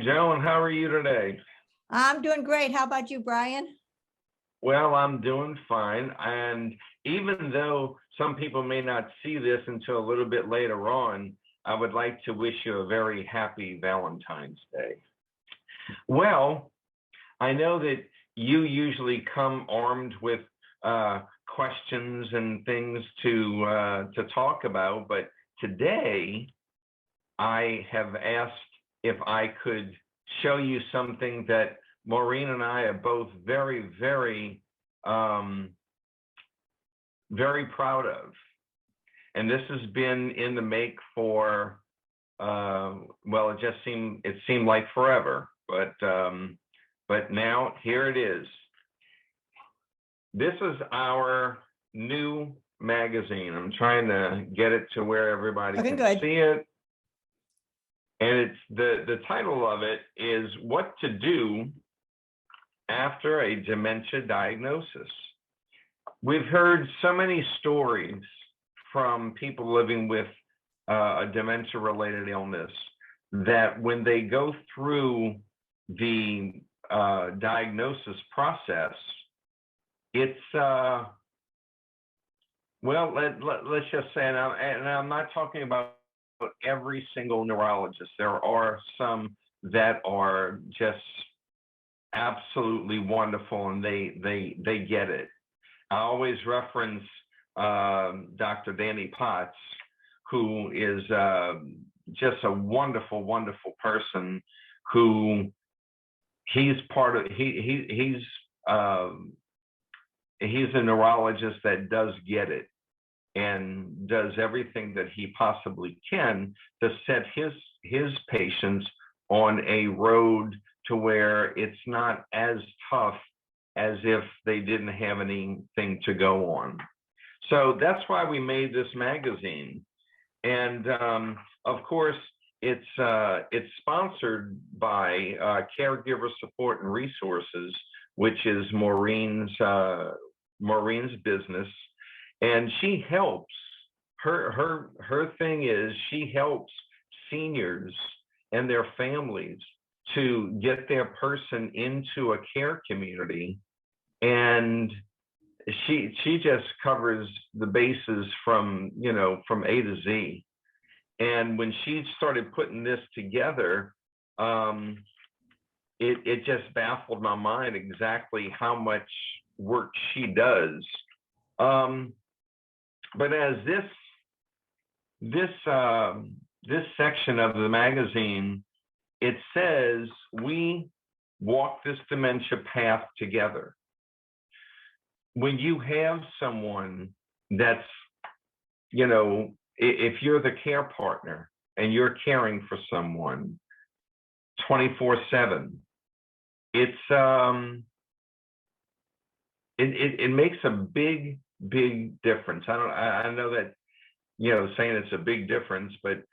Joan. How are you today? I'm doing great. How about you, Brian? Well, I'm doing fine. And even though some people may not see this until a little bit later on, I would like to wish you a very happy Valentine's Day. Well, I know that you usually come armed with questions and things to talk about, but today I have asked if I could show you something that Maureen and I are both um, very proud of. And this has been in the make for, well, it seemed like forever, but now here it is. This is our new magazine. I'm trying to get it to where everybody Looking can good. see it. And it's the title of it is What to Do After a Dementia Diagnosis. We've heard so many stories from people living with a dementia-related illness that when they go through the diagnosis process, it's well, let's just say, and I'm not talking about every single neurologist. There are some that are just absolutely wonderful, and they get it. I always reference Dr. Danny Potts, who is just a wonderful, wonderful person. Who he's part of. He's a neurologist that does get it and does everything that he possibly can to set his patients on a road to where it's not as tough as if they didn't have anything to go on. So that's why we made this magazine. And of course, it's sponsored by Caregiver Support and Resources, which is Maureen's business. And she helps, her thing is she helps seniors and their families to get their person into a care community. And she just covers the bases from A to Z. And when she started putting this together, it just baffled my mind exactly how much work she does. But as this section of the magazine, it says we walk this dementia path together. When you have someone that's, if you're the care partner and you're caring for someone 24/7, it makes a big difference. I know that, saying it's a big difference, but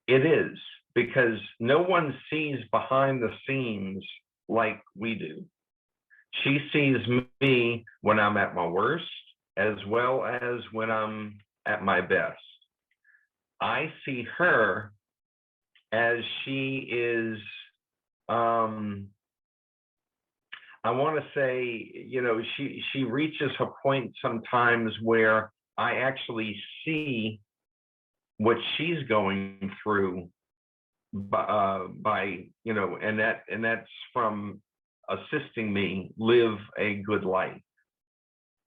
it is, because no one sees behind the scenes like we do. She sees me when I'm at my worst, as well as when I'm at my best. I see her as she is, I want to say, she reaches a point sometimes where I actually see what she's going through by and that's from assisting me live a good life.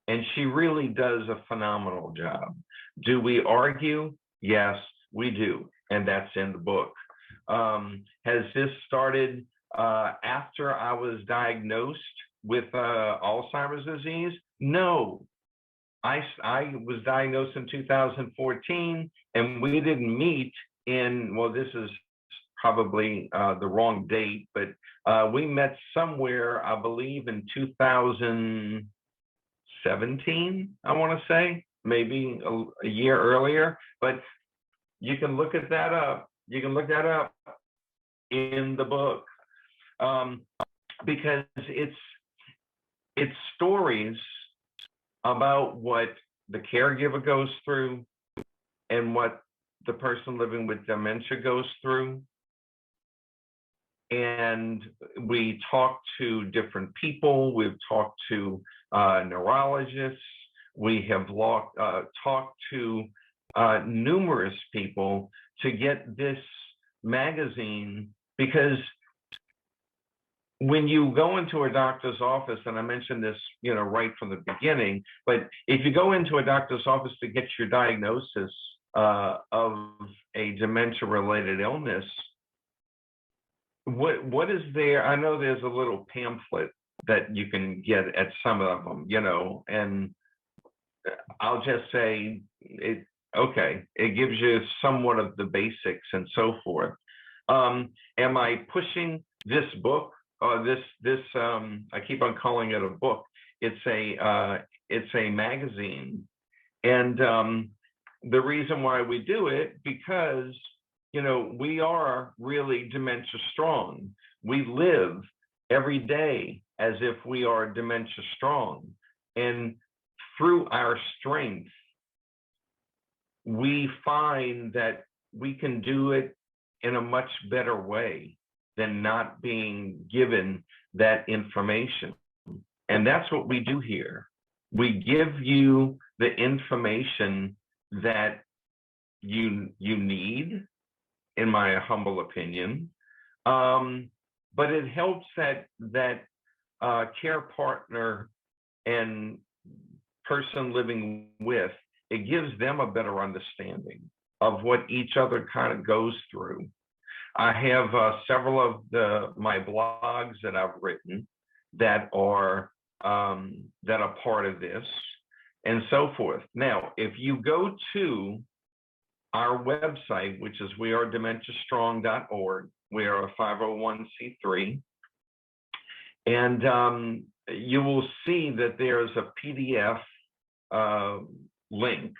And she really does a phenomenal job. Do we argue? Yes, we do. And that's in the book. Has this started after I was diagnosed with Alzheimer's disease? No. I was diagnosed in 2014, and we didn't meet in, well, this is probably the wrong date, but we met somewhere, I believe, in 2017, I want to say, maybe a year earlier, but you can look at that up. You can look that up in the book, because it's stories about what the caregiver goes through and what the person living with dementia goes through. and we talk to different people. We've talked to neurologists. We have talked to numerous people to get this magazine, because when you go into a doctor's office, and I mentioned this, right from the beginning, but if you go into a doctor's office to get your diagnosis of a dementia-related illness, what is there? I know there's a little pamphlet that you can get at some of them, and I'll just say it gives you somewhat of the basics and so forth. Am I pushing this book? I keep on calling it a book. It's a magazine, and the reason why we do it, because we are really dementia strong. We live every day as if we are dementia strong, and through our strength, we find that we can do it in a much better way than not being given that information. And that's what we do here. We give you the information that you need, in my humble opinion, but it helps that care partner and person living with, it gives them a better understanding of what each other kind of goes through. I have several of my blogs that I've written that are part of this, and so forth. Now, if you go to our website, which is wearedementiastrong.org, we are a 501c3, and you will see that there's a PDF link,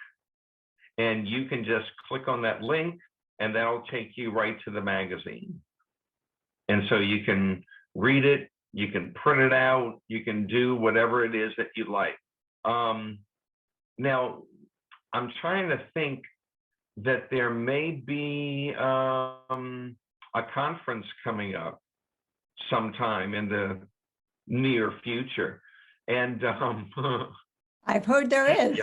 and you can just click on that link, and that'll take you right to the magazine. And so you can read it, you can print it out, you can do whatever it is that you like. Now, I'm trying to think that there may be a conference coming up sometime in the near future. And I've heard there is.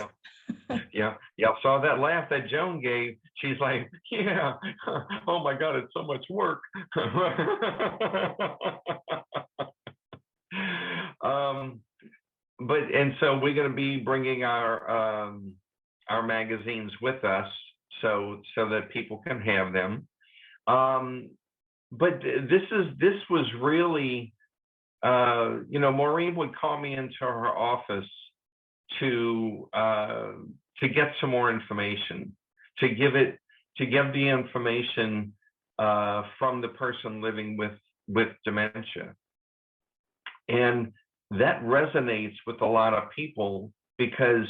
Yeah. Saw that laugh that Joan gave. She's like, yeah, oh my God, it's so much work. And so we're going to be bringing our magazines with us, so that people can have them. But this was really, Maureen would call me into her office to get some more information, to give the information from the person living with dementia. And that resonates with a lot of people, because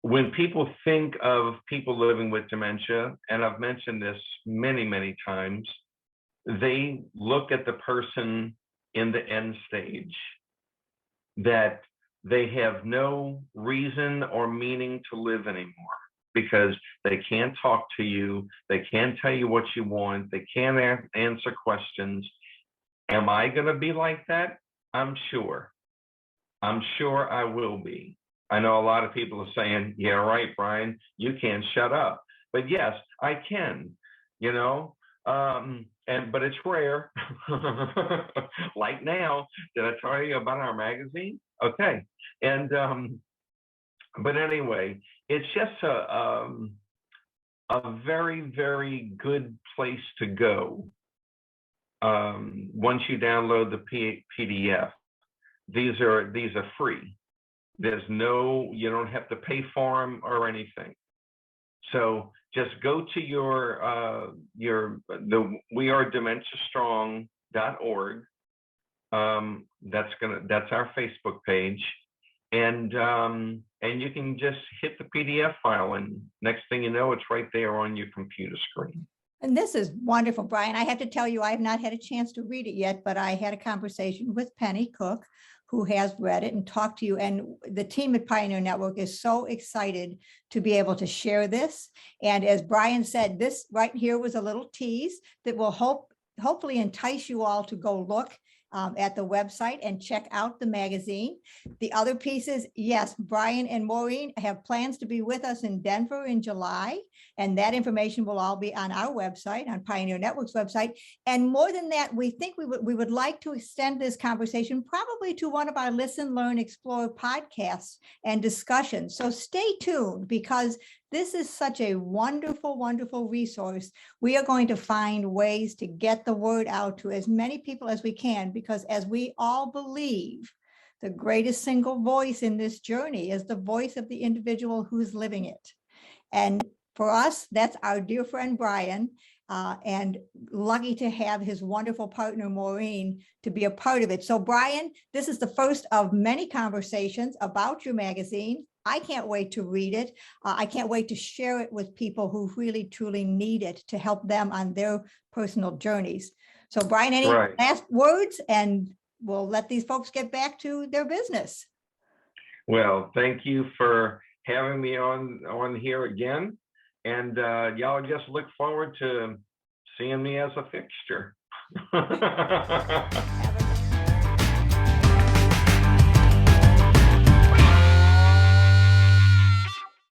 when people think of people living with dementia, and I've mentioned this many, many times, they look at the person in the end stage, that they have no reason or meaning to live anymore, because they can't talk to you, they can't tell you what you want, they can't answer questions. Am I going to be like that? I'm sure I will be. I know a lot of people are saying, yeah, right, Brian, you can't shut up. But yes, I can, but it's rare. Like now, did I tell you about our magazine? Okay. And, but anyway, it's just a very, very good place to go. Once you download the PDF, these are free. You don't have to pay for them or anything. So just go to the wearedementiastrong.org. That's our Facebook page, and you can just hit the PDF file, and next thing you know, it's right there on your computer screen. And this is wonderful, Brian. I have to tell you, I have not had a chance to read it yet, but I had a conversation with Penny Cook, who has read it and talked to you. And the team at Pioneer Network is so excited to be able to share this. And as Brian said, this right here was a little tease that will hopefully entice you all to go look at the website and check out the magazine. The other pieces, yes, Brian and Maureen have plans to be with us in Denver in July, and that information will all be on our website, on Pioneer Network's website. And more than that, we think we would like to extend this conversation probably to one of our Listen, Learn, Explore podcasts and discussions. So stay tuned, because this is such a wonderful, wonderful resource. We are going to find ways to get the word out to as many people as we can, because as we all believe, the greatest single voice in this journey is the voice of the individual who's living it. And for us, that's our dear friend, Brian, and lucky to have his wonderful partner, Maureen, to be a part of it. So Brian, this is the first of many conversations about your magazine. I can't wait to read it. I can't wait to share it with people who really, truly need it to help them on their personal journeys. So Brian, any last words? And we'll let these folks get back to their business. Well, thank you for having me on here again. And y'all just look forward to seeing me as a fixture.